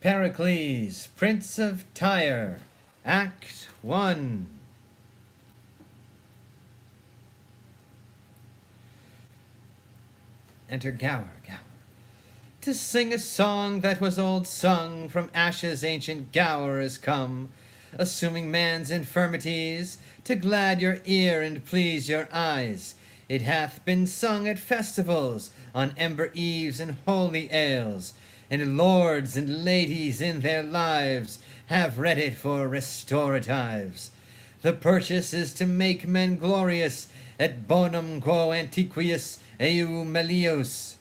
Pericles, Prince of Tyre, Act 1. Enter Gower. To sing a song that was old sung, from ashes ancient Gower is come, assuming man's infirmities, to glad your ear and please your eyes. It hath been sung at festivals, on ember eves and holy ales, and lords and ladies in their lives have read it for restoratives. The purchase is to make men glorious, et bonum quo antiquius eu melius.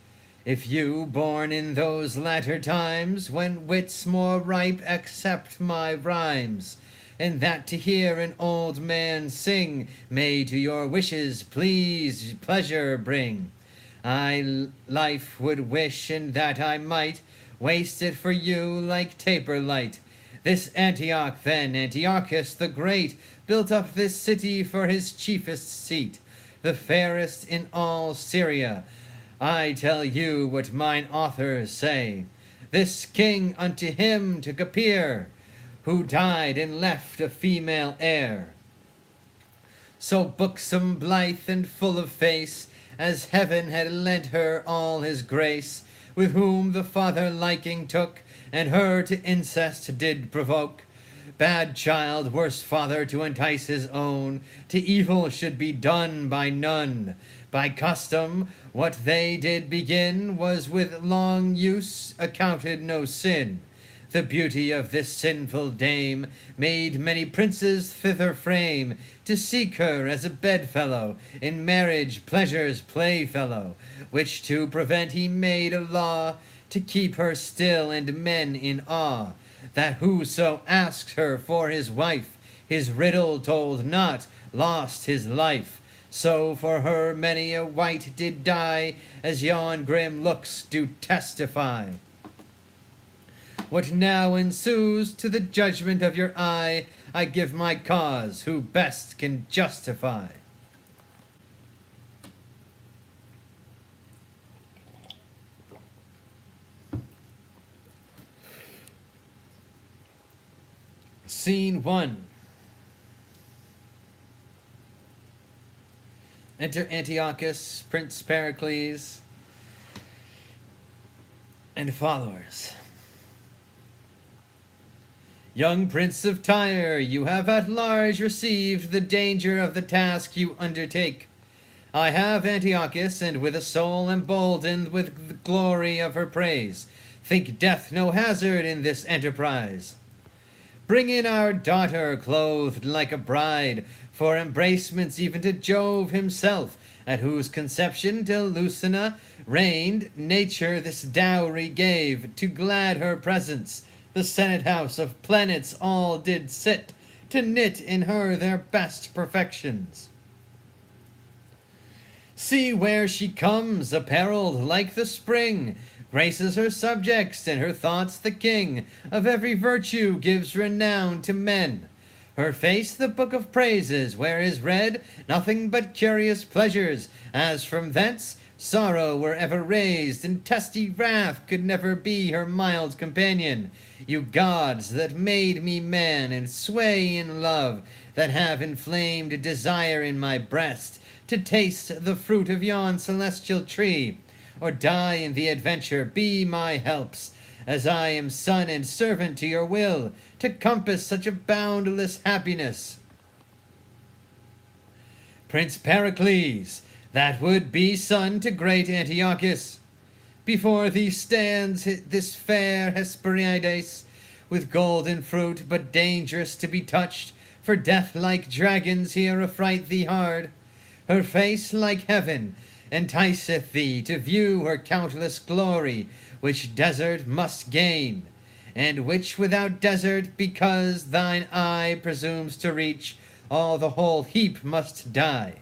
If you, born in those latter times, when wits more ripe accept my rhymes, and that to hear an old man sing may to your wishes pleasure bring, I life would wish, and that I might waste it for you like taper light. This Antioch then, Antiochus the Great, built up this city for his chiefest seat, the fairest in all Syria. I tell you what mine authors say. This king unto him took a peer, who died and left a female heir, so buxom, blithe, and full of face, as heaven had lent her all his grace, with whom the father liking took, and her to incest did provoke. Bad child, worse father, to entice his own, to evil should be done by none. By custom, what they did begin was with long use accounted no sin. The beauty of this sinful dame made many princes thither frame, to seek her as a bedfellow, in marriage pleasure's playfellow, which to prevent he made a law, to keep her still and men in awe, that whoso asked her for his wife, his riddle told not, lost his life. So for her many a wight did die, as yon grim looks do testify. What now ensues to the judgment of your eye, I give my cause, who best can justify. Scene 1. Enter Antiochus, Prince Pericles, and followers. Young Prince of Tyre, you have at large received the danger of the task you undertake. I have Antiochus, and with a soul emboldened with the glory of her praise, think death no hazard in this enterprise. Bring in our daughter, clothed like a bride, for embracements even to Jove himself, at whose conception till Lucina reigned, nature this dowry gave, to glad her presence. The senate house of planets all did sit, to knit in her their best perfections. See where she comes, apparelled like the spring, graces her subjects, and her thoughts the king, of every virtue gives renown to men. Her face the book of praises, where is read nothing but curious pleasures, as from thence sorrow were ever raised, and testy wrath could never be her mild companion. You gods that made me man, and sway in love, that have inflamed desire in my breast, to taste the fruit of yon celestial tree, or die in the adventure, be my helps, as I am son and servant to your will, to compass such a boundless happiness. Prince Pericles, that would be son to great Antiochus, before thee stands this fair Hesperides, with golden fruit, but dangerous to be touched, for death-like dragons here affright thee hard. Her face like heaven enticeth thee to view her countless glory, which desert must gain, and which without desert, because thine eye presumes to reach, all the whole heap must die.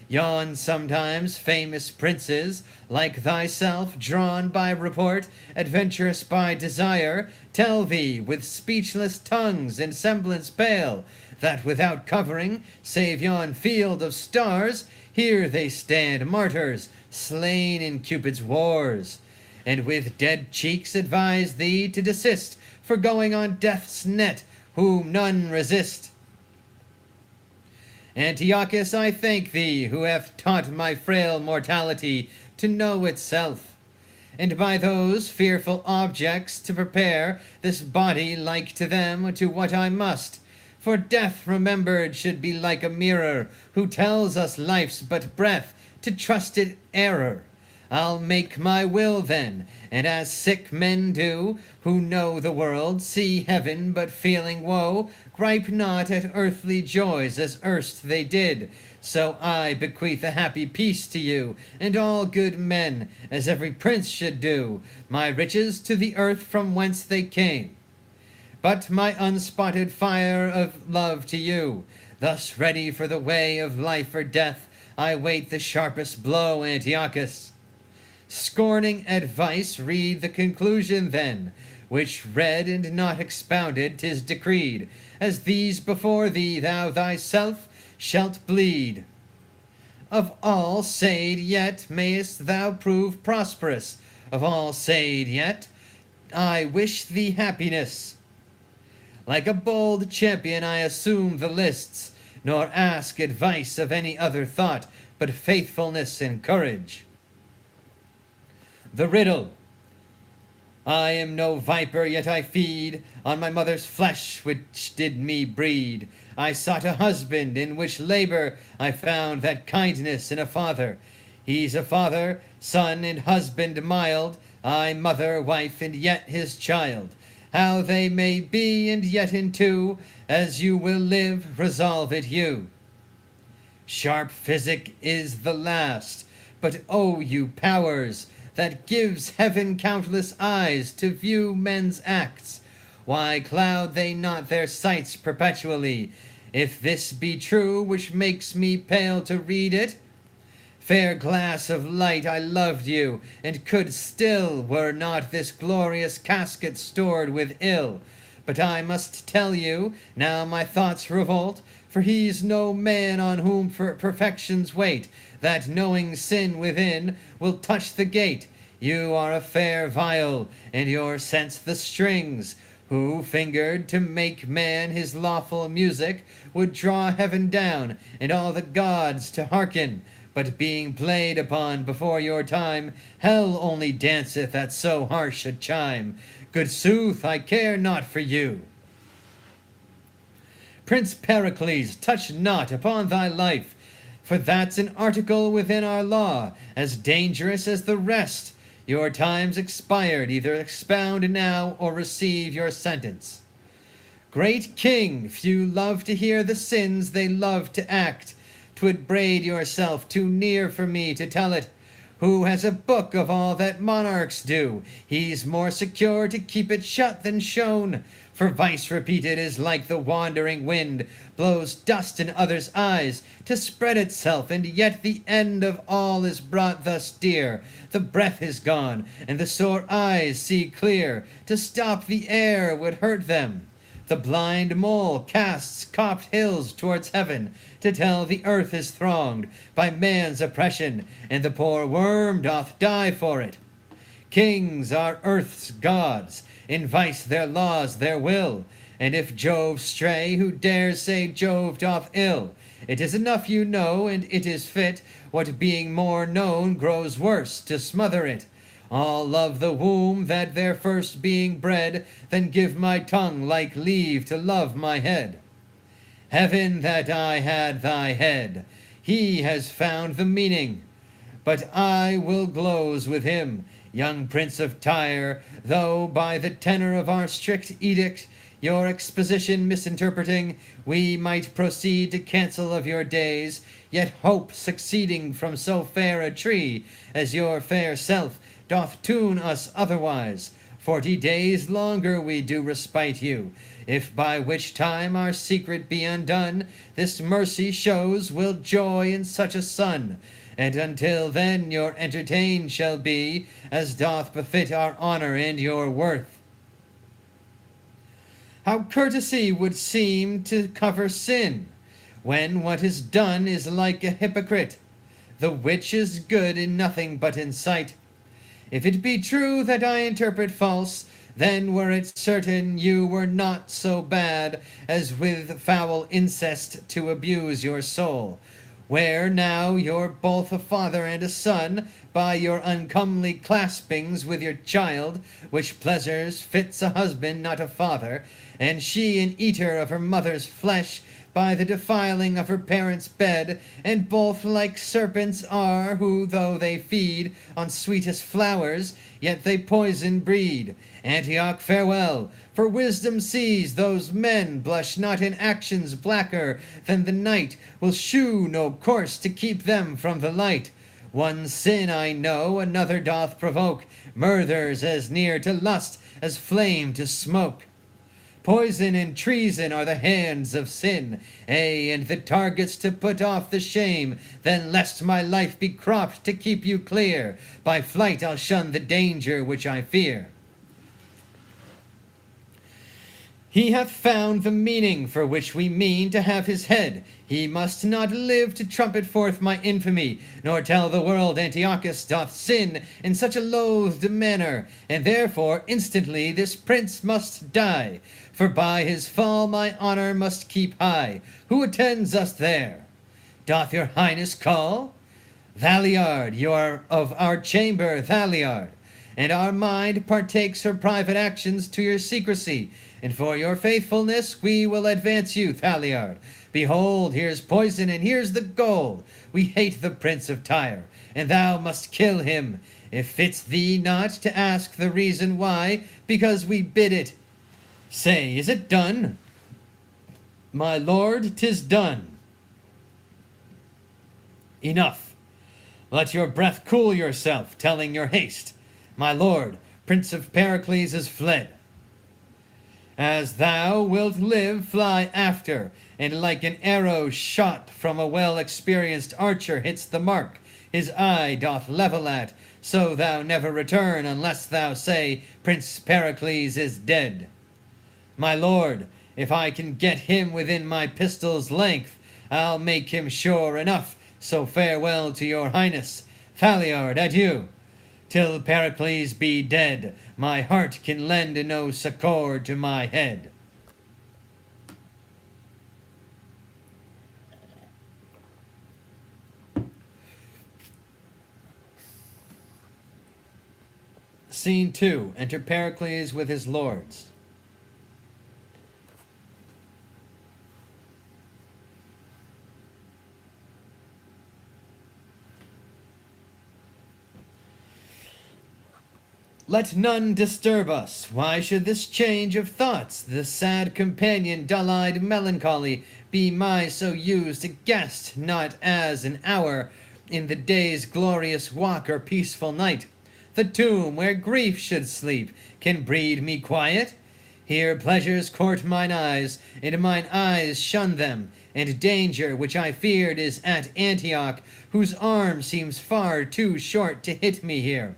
Yon sometimes famous princes, like thyself, drawn by report, adventurous by desire, tell thee with speechless tongues and semblance pale, that without covering, save yon field of stars, here they stand martyrs, slain in Cupid's wars, and with dead cheeks advise thee to desist for going on death's net, whom none resist. Antiochus, I thank thee, who hath taught my frail mortality to know itself, and by those fearful objects to prepare this body like to them to what I must. For death remembered should be like a mirror, who tells us life's but breath, to trust it error. I'll make my will then, and as sick men do, who know the world, see heaven, but feeling woe, gripe not at earthly joys as erst they did. So I bequeath a happy peace to you, and all good men, as every prince should do, my riches to the earth from whence they came, but my unspotted fire of love to you. Thus ready for the way of life or death, I wait the sharpest blow, Antiochus. Scorning advice, read the conclusion then, which read and not expounded, 'tis decreed, as these before thee thou thyself shalt bleed. Of all said yet mayest thou prove prosperous, of all said yet I wish thee happiness. Like a bold champion I assume the lists, nor ask advice of any other thought, but faithfulness and courage. The riddle. I am no viper, yet I feed on my mother's flesh, which did me breed. I sought a husband, in which labor I found that kindness in a father. He's a father, son, and husband mild, I mother, wife, and yet his child. How they may be, and yet in two, as you will live, resolve it you. Sharp physic is the last, but oh, you powers, that gives heaven countless eyes to view men's acts, why cloud they not their sights perpetually? If this be true, which makes me pale to read it, fair glass of light, I loved you, and could still, were not this glorious casket stored with ill. But I must tell you, now my thoughts revolt, for he's no man on whom for perfections wait, that knowing sin within will touch the gate. You are a fair viol, and your sense the strings, who, fingered to make man his lawful music, would draw heaven down, and all the gods to hearken. But being played upon before your time, hell only danceth at so harsh a chime. Good sooth, I care not for you. Prince Pericles, touch not upon thy life, for that's an article within our law, as dangerous as the rest. Your time's expired, either expound now, or receive your sentence. Great king, few love to hear the sins they love to act. 'Twould braid yourself too near for me to tell it. Who has a book of all that monarchs do? He's more secure to keep it shut than shown. For vice repeated is like the wandering wind, blows dust in others' eyes to spread itself, and yet the end of all is brought thus dear. The breath is gone, and the sore eyes see clear. To stop the air would hurt them. The blind mole casts copped hills towards heaven, to tell the earth is thronged by man's oppression, and the poor worm doth die for it. Kings are earth's gods, in vice their laws their will, and if Jove stray, who dares say Jove doth ill? It is enough you know, and it is fit, what being more known grows worse, to smother it. All love the womb that their first being bred, then give my tongue like leave to love my head. Heaven that I had thy head, he has found the meaning, but I will glose with him, young prince of Tyre, though by the tenor of our strict edict, your exposition misinterpreting, we might proceed to cancel of your days, yet hope succeeding from so fair a tree as your fair self doth tune us otherwise. 40 days longer we do respite you, if by which time our secret be undone, this mercy shows will joy in such a son, and until then your entertained shall be, as doth befit our honor and your worth. How courtesy would seem to cover sin, when what is done is like a hypocrite, the which is good in nothing but in sight. If it be true that I interpret false, then were it certain you were not so bad as with foul incest to abuse your soul. Where now you're both a father and a son, by your uncomely claspings with your child, which pleasures fits a husband, not a father, and she an eater of her mother's flesh, by the defiling of her parents' bed, and both like serpents are, who, though they feed on sweetest flowers, yet they poison breed. Antioch, farewell, for wisdom sees those men blush not in actions blacker than the night, will shew no course to keep them from the light. One sin I know, another doth provoke, murthers as near to lust as flame to smoke. Poison and treason are the hands of sin, ay, and the targets to put off the shame. Then, lest my life be cropped to keep you clear, by flight I'll shun the danger which I fear. He hath found the meaning for which we mean to have his head. He must not live to trumpet forth my infamy, nor tell the world Antiochus doth sin in such a loathed manner, and therefore instantly this prince must die. For by his fall my honor must keep high. Who attends us there? Doth your highness call? Thaliard, you are of our chamber, Thaliard, and our mind partakes her private actions to your secrecy, and for your faithfulness we will advance you, Thaliard. Behold, here's poison, and here's the gold. We hate the prince of Tyre, and thou must kill him. It fits thee not to ask the reason why, because we bid it. Say, is it done? My lord, 'tis done. Enough. Let your breath cool yourself, telling your haste. My lord, Prince of Pericles, is fled. As thou wilt live, fly after, and like an arrow shot from a well-experienced archer hits the mark, his eye doth level at, so thou never return unless thou say, Prince Pericles is dead. My lord, if I can get him within my pistol's length, I'll make him sure enough, so farewell to your highness. Thaliard, adieu. Till Pericles be dead, my heart can lend no succour to my head. Scene 2. Enter Pericles with his lords. Let none disturb us. Why should this change of thoughts, this sad companion, dull-eyed melancholy, be my so used a guest, not as an hour in the day's glorious walk or peaceful night? The tomb where grief should sleep can breed me quiet. Here pleasures court mine eyes, and mine eyes shun them, and danger which I feared is at Antioch, whose arm seems far too short to hit me here.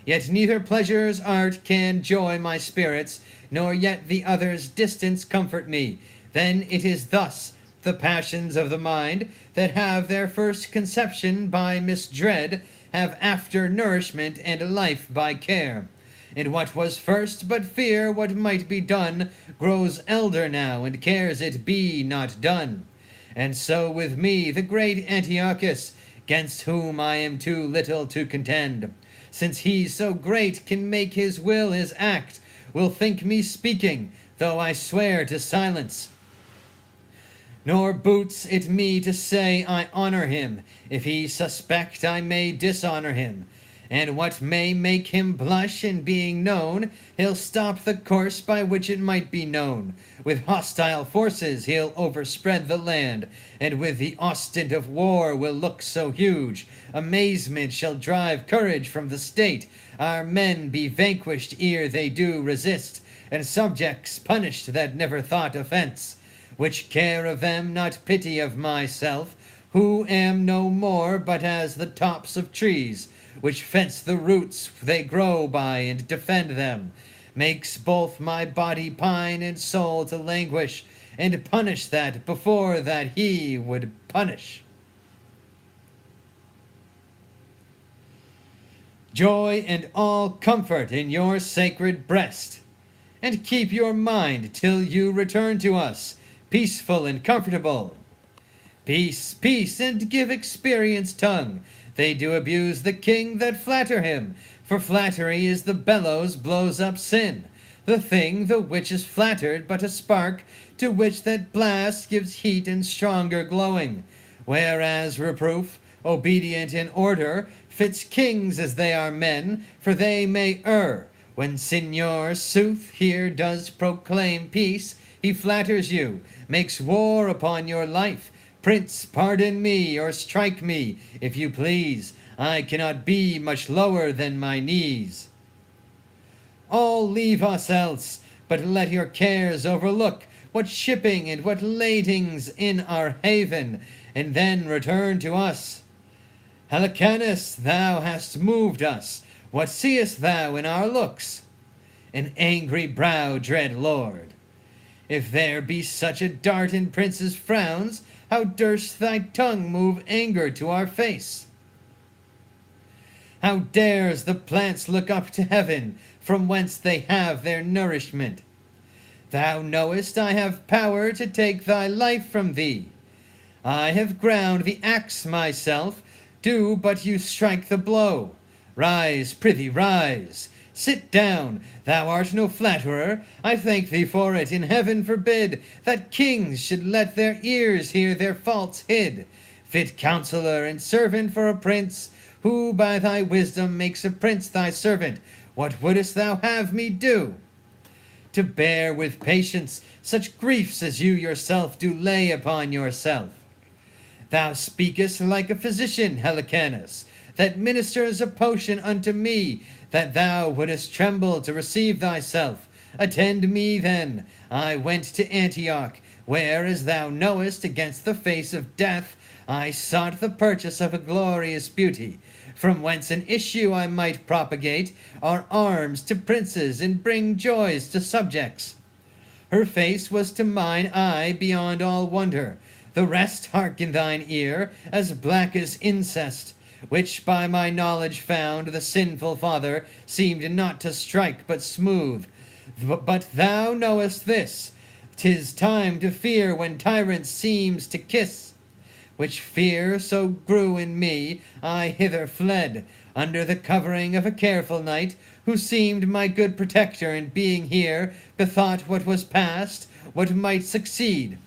Yet neither pleasure's art can joy my spirits, nor yet the other's distance comfort me. Then it is thus, the passions of the mind, that have their first conception by misdread, have after nourishment and life by care. And what was first but fear what might be done, grows elder now, and cares it be not done. And so with me, the great Antiochus, 'gainst whom I am too little to contend, since he so great can make his will his act, will think me speaking, though I swear to silence. Nor boots it me to say I honor him. If he suspect, I may dishonor him. And what may make him blush in being known, he'll stop the course by which it might be known. With hostile forces he'll overspread the land, and with the ostent of war will look so huge. Amazement shall drive courage from the state. Our men be vanquished ere they do resist, and subjects punished that never thought offense. Which care of them, not pity of myself, who am no more but as the tops of trees, which fence the roots they grow by and defend them, makes both my body pine and soul to languish, and punish that before that he would punish. Joy and all comfort in your sacred breast. and keep your mind till you return to us, peaceful and comfortable. Peace, peace, and give experience tongue. They do abuse the king that flatter him, for flattery is the bellows blows up sin. The thing the which is flattered but a spark, to which that blast gives heat and stronger glowing. Whereas reproof, obedient in order, fits kings as they are men, for they may err. When Signor Sooth here does proclaim peace, he flatters you, makes war upon your life. Prince, pardon me, or strike me, if you please. I cannot be much lower than my knees. All leave us else, but let your cares overlook what shipping and what ladings in our haven, and then return to us. Helicanus, thou hast moved us. What seest thou in our looks? An angry brow, dread lord. If there be such a dart in princes' frowns, how durst thy tongue move anger to our face? How dares the plants look up to heaven, from whence they have their nourishment? Thou knowest I have power to take thy life from thee. I have ground the axe myself, do but you strike the blow. Rise, prithee, rise. Sit down, thou art no flatterer, I thank thee for it. In heaven forbid that kings should let their ears hear their faults hid. Fit counselor and servant for a prince, who by thy wisdom makes a prince thy servant. What wouldst thou have me do? To bear with patience such griefs as you yourself do lay upon yourself. Thou speakest like a physician, Helicanus, that ministers a potion unto me, that thou wouldest tremble to receive thyself. Attend me then. I went to Antioch, where, as thou knowest, against the face of death, I sought the purchase of a glorious beauty, from whence an issue I might propagate our arms to princes and bring joys to subjects. Her face was to mine eye beyond all wonder, the rest, hark in thine ear, as black as incest, which by my knowledge found the sinful father seemed not to strike but smooth. But thou knowest this, 'tis time to fear when tyrants seems to kiss, which fear so grew in me, I hither fled, under the covering of a careful knight, who seemed my good protector, and being here, bethought what was past, what might succeed.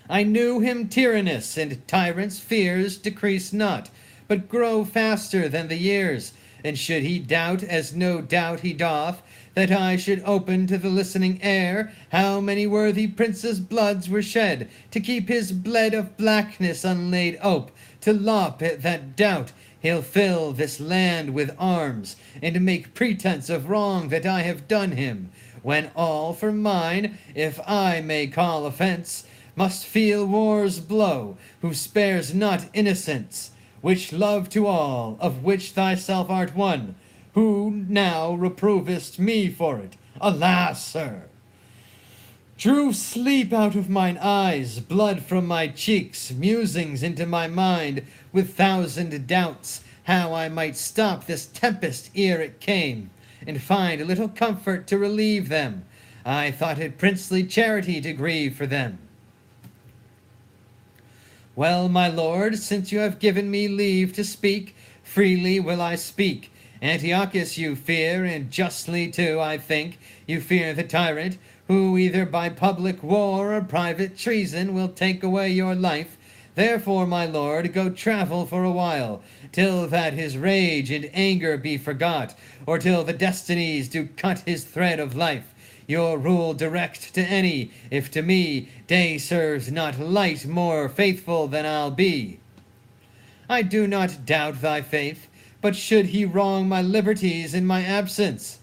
I knew him tyrannous, and tyrants' fears decrease not, but grow faster than the years. And should he doubt, as no doubt he doth, that I should open to the listening air how many worthy princes' bloods were shed, to keep his bled of blackness unlaid ope, to lop at that doubt, he'll fill this land with arms, and make pretence of wrong that I have done him, when all for mine, if I may call offence, must feel war's blow, who spares not innocence, which love to all, of which thyself art one, who now reprovest me for it. Alas, sir! Drew sleep out of mine eyes, blood from my cheeks, musings into my mind, with thousand doubts, how I might stop this tempest ere it came, and find a little comfort to relieve them. I thought it princely charity to grieve for them. Well, my lord, since you have given me leave to speak, freely will I speak. Antiochus you fear, and justly too, I think. You fear the tyrant, who either by public war or private treason will take away your life. Therefore, my lord, go travel for a while, till that his rage and anger be forgot, or till the destinies do cut his thread of life. Your rule direct to any, if to me day serves not light more faithful than I'll be. I do not doubt thy faith, but should he wrong my liberties in my absence,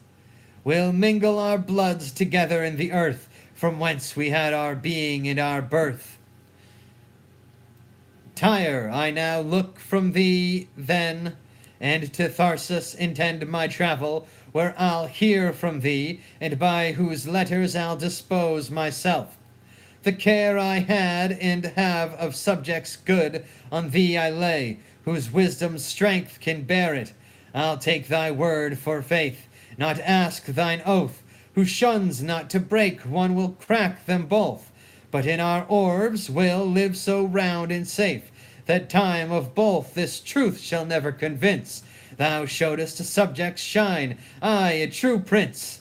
we'll mingle our bloods together in the earth, from whence we had our being and our birth. Tyre, I now look from thee then, and to Tharsus intend my travel, where I'll hear from thee, and by whose letters I'll dispose myself. The care I had and have of subjects good on thee I lay, whose wisdom's strength can bear it. I'll take thy word for faith, not ask thine oath. Who shuns not to break, one will crack them both. But in our orbs will live so round and safe, that time of both this truth shall never convince. Thou showedst to subjects shine, I a true prince.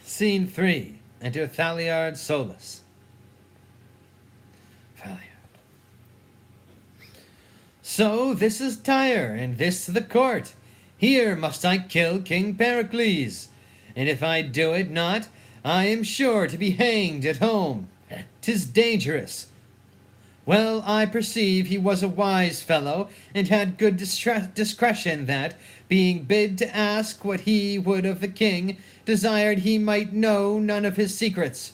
Scene 3. Enter Thaliard Solus. Thaliard. So this is Tyre, and this the court. Here must I kill King Pericles, and if I do it not, I am sure to be hanged at home. 'Tis dangerous. Well, I perceive he was a wise fellow, and had good discretion that, being bid to ask what he would of the king, desired he might know none of his secrets.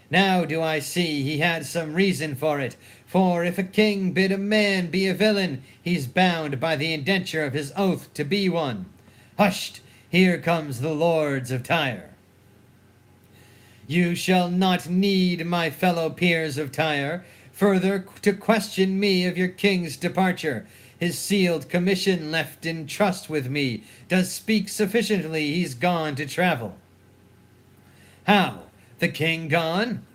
Now do I see he had some reason for it, for if a king bid a man be a villain, he's bound by the indenture of his oath to be one. Husht, here comes the lords of Tyre. You shall not need, my fellow peers of Tyre, further to question me of your king's departure. His sealed commission left in trust with me does speak sufficiently he's gone to travel. How? The king gone?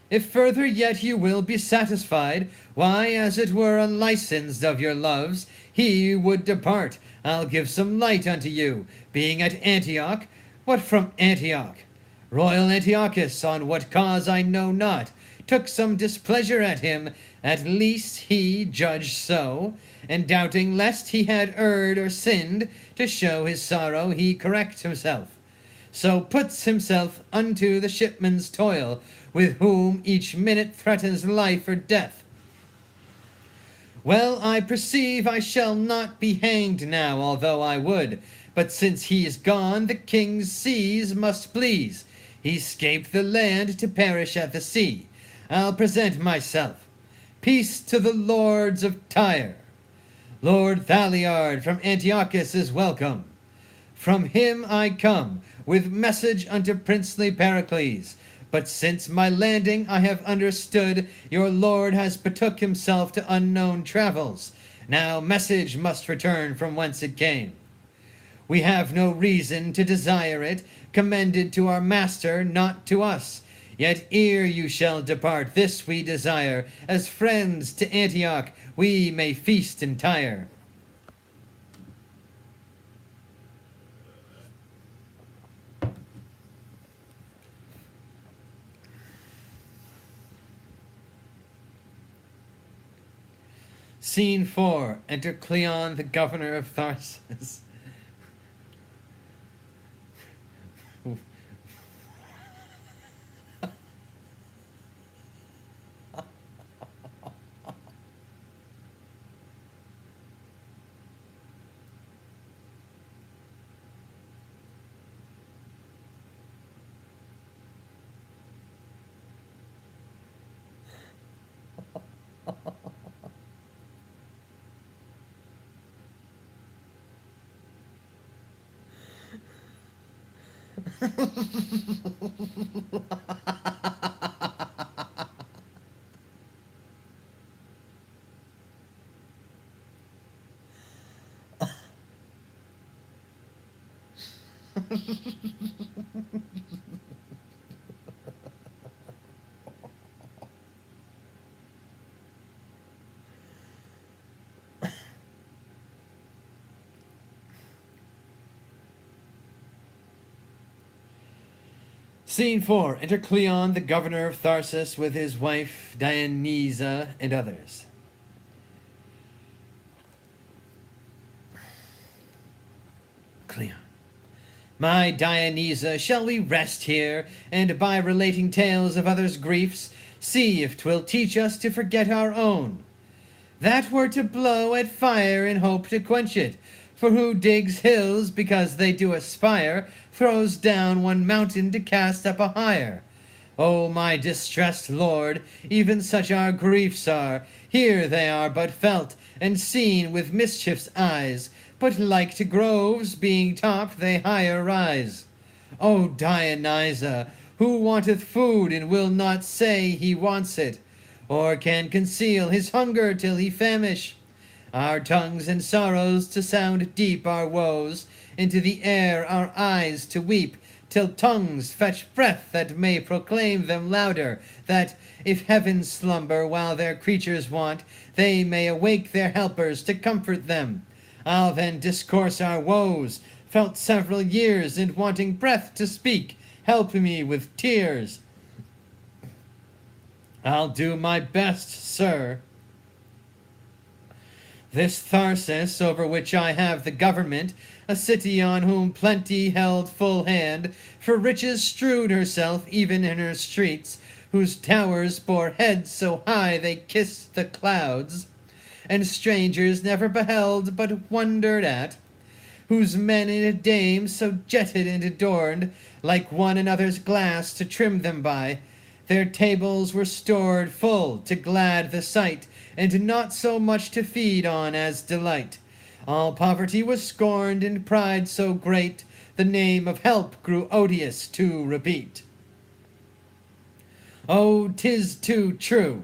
If further yet you will be satisfied, why, as it were unlicensed of your loves, he would depart. I'll give some light unto you, being at Antioch. What from Antioch? Royal Antiochus, on what cause I know not, took some displeasure at him, at least he judged so, and doubting lest he had erred or sinned, to show his sorrow he corrects himself. So puts himself unto the shipman's toil, with whom each minute threatens life or death. Well, I perceive I shall not be hanged now, although I would, but since he is gone, the king's seas must please. He 'scaped the land to perish at the sea. I'll present myself. Peace to the lords of Tyre. Lord Thaliard from Antiochus is welcome. From him I come, with message unto princely Pericles. But since my landing I have understood your lord has betook himself to unknown travels. Now message must return from whence it came. We have no reason to desire it, commended to our master, not to us. Yet ere you shall depart, this we desire, as friends to Antioch we may feast in Tyre. Scene 4. Enter Cleon, the governor of Tharsus. Scene 4. Enter Cleon, the governor of Tharsus, with his wife Dionysa and others. Cleon. My Dionysa, shall we rest here, and by relating tales of others' griefs, see if 'twill teach us to forget our own? That were to blow at fire in hope to quench it, For who digs hills because they do aspire, throws down one mountain to cast up a higher. O my distressed lord, even such our griefs are, here they are but felt, and seen with mischief's eyes, but like to groves, being topped, they higher rise. O Dionysa, who wanteth food and will not say he wants it, or can conceal his hunger till he famish? Our tongues and sorrows to sound deep our woes, into the air our eyes to weep, till tongues fetch breath that may proclaim them louder, that, if heaven slumber while their creatures want, they may awake their helpers to comfort them. I'll then discourse our woes, felt several years, and wanting breath to speak, help me with tears. I'll do my best, sir. This Tharsis, over which I have the government, a city on whom plenty held full hand, for riches strewed herself even in her streets, whose towers bore heads so high they kissed the clouds, and strangers never beheld but wondered at, whose men and dames so jetted and adorned, like one another's glass to trim them by, their tables were stored full to glad the sight, and not so much to feed on as delight. All poverty was scorned, and pride so great, the name of help grew odious to repeat. Oh, 'tis too true!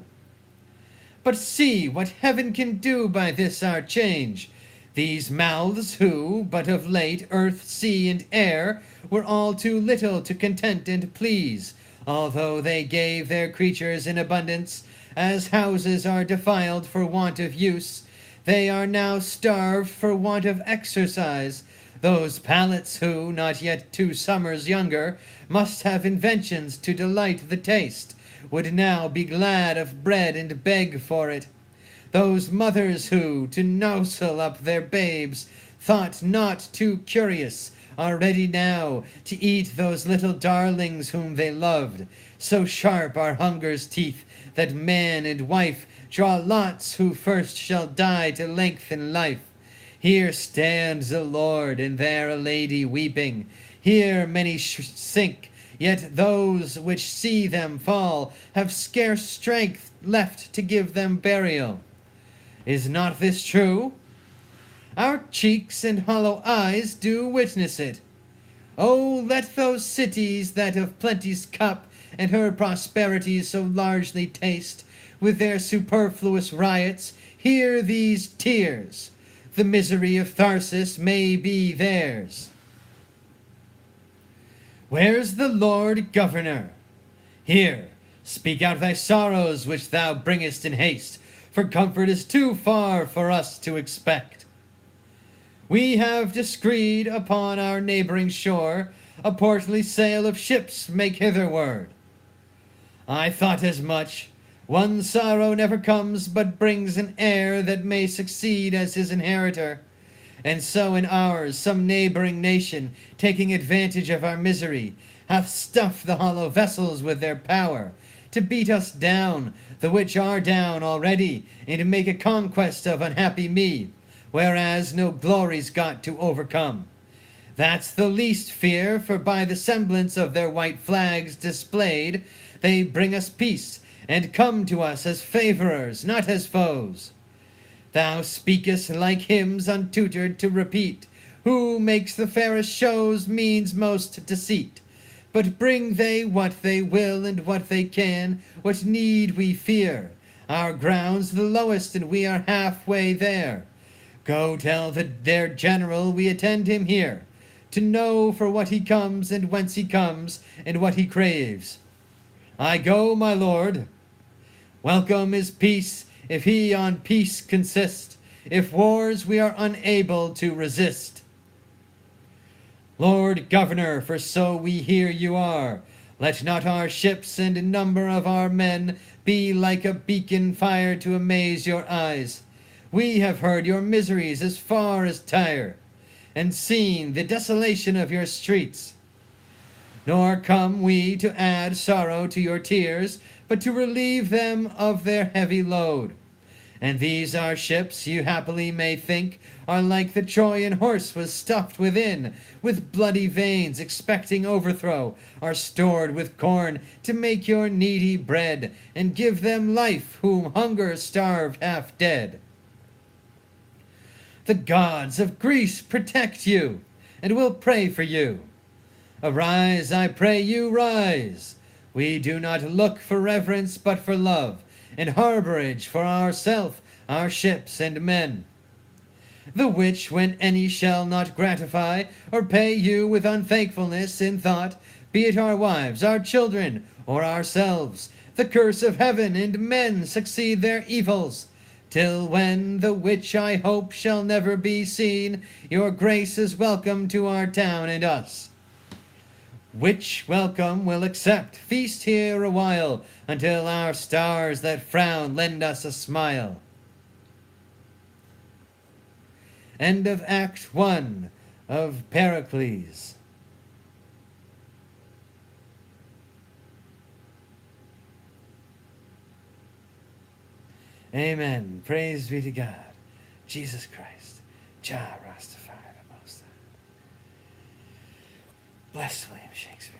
But see what heaven can do by this our change. These mouths who, but of late, earth, sea, and air, were all too little to content and please, although they gave their creatures in abundance, as houses are defiled for want of use, they are now starved for want of exercise. Those palates who, not yet 2 summers younger, must have inventions to delight the taste, would now be glad of bread and beg for it. Those mothers who, to nousle up their babes, thought not too curious, are ready now to eat those little darlings whom they loved. So sharp are hunger's teeth, that man and wife draw lots who first shall die to lengthen life. Here stands a lord, and there a lady weeping. Here many sink, yet those which see them fall have scarce strength left to give them burial. Is not this true? Our cheeks and hollow eyes do witness it. Oh, let those cities that of plenty's cup and her prosperities so largely taste, with their superfluous riots, hear these tears. The misery of Tharsis may be theirs. Where's the Lord Governor? Here, speak out thy sorrows which thou bringest in haste, for comfort is too far for us to expect. We have discreed upon our neighboring shore a portly sail of ships make hitherward. I thought as much. One sorrow never comes, but brings an heir that may succeed as his inheritor. And so in ours some neighboring nation, taking advantage of our misery, hath stuffed the hollow vessels with their power, to beat us down, the which are down already, and to make a conquest of unhappy me, whereas no glory's got to overcome. That's the least fear, for by the semblance of their white flags displayed, they bring us peace, and come to us as favorers, not as foes. Thou speakest like hymns untutored to repeat. Who makes the fairest shows means most deceit. But bring they what they will and what they can, what need we fear? Our ground's the lowest, and we are halfway there. Go tell their general we attend him here, to know for what he comes, and whence he comes, and what he craves. I go, my lord. Welcome is peace, if he on peace consist. If wars we are unable to resist. Lord Governor, for so we hear you are, let not our ships and number of our men be like a beacon fire to amaze your eyes. We have heard your miseries as far as Tyre, and seen the desolation of your streets. Nor come we to add sorrow to your tears, but to relieve them of their heavy load. And these our ships, you happily may think, are like the Trojan horse was stuffed within, with bloody veins expecting overthrow, are stored with corn to make your needy bread, and give them life whom hunger starved half dead. The gods of Greece protect you, and will pray for you. Arise, I pray you, rise. We do not look for reverence, but for love, and harborage for ourself, our ships and men. The which when any shall not gratify, or pay you with unthankfulness in thought, be it our wives, our children, or ourselves, the curse of heaven and men succeed their evils, till when the which I hope shall never be seen, your grace is welcome to our town and us. Which welcome will accept, feast here a while, until our stars that frown lend us a smile. End of Act 1 of Pericles. Amen. Praise be to God. Jesus Christ. Jah Rastafari the Most High. Bless William Shakespeare.